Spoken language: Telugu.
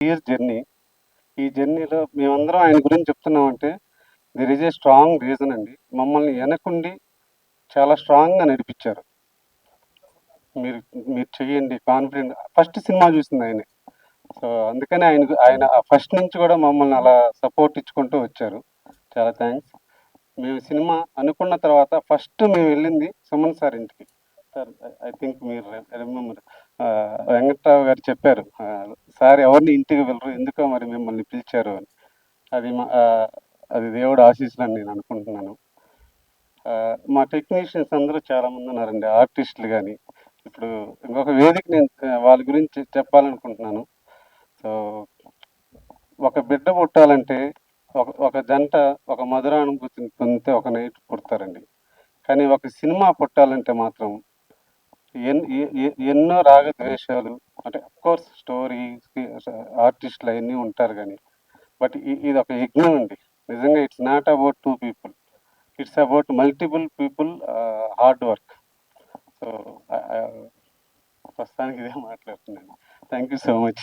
Years journey. ఈ జర్నీలో మేమందరం ఆయన గురించి చెప్తున్నామంటే there is a strong reason అండి. మమ్మల్ని వెనకుండి చాలా స్ట్రాంగ్‌గా నడిపిచ్చారు. మీరు మీరు చెయ్యండి కాన్ఫిడెంట్ ఫస్ట్ సినిమా చూసింది ఆయనే. సో, అందుకని ఆయన ఫస్ట్ నుంచి కూడా మమ్మల్ని అలా సపోర్ట్ ఇచ్చుకుంటూ వచ్చారు. చాలా థాంక్స్. మేము సినిమా అనుకున్న తర్వాత ఫస్ట్ మేమెళ్ళింది సుమన్ సార్ ఇంటికి. సార్ ఐ థింక్ మీరు రిమెంబర్ వెంకట్రావు గారు చెప్పారు. సార్ ఎవరిని ఇంటికి పిలరు. ఎందుకో మరి మిమ్మల్ని పిలిచారు అని. అది మా అది దేవుడి ఆశీస్సులని నేను అనుకుంటున్నాను. మా టెక్నీషియన్స్ అందరూ చాలామంది ఉన్నారండి. ఆర్టిస్టులు గాని, ఇప్పుడు ఇంకొక వేదిక నేను వాళ్ళ గురించి చెప్పాలనుకుంటున్నాను. సో, ఒక బిడ్డ పుట్టాలంటే ఒక జంట ఒక మధురానుభూతిని పొందితే ఒక నైట్ పుడతారండి. కానీ ఒక సినిమా పుట్టాలంటే మాత్రం ఎన్నో రాగద్వేషాలు అంటే అఫ్‌కోర్స్ స్టోరీస్‌కి ఆర్టిస్టులు అయన్నీ ఉంటారు గానీ, బట్ ఇదొక యజ్ఞం అండి. నిజంగా it's not about 2 people. It's about multiple people hard work. So, ప్రస్తుతానికి ఇదే మాట్లాడుతున్నాను. Thank you so much.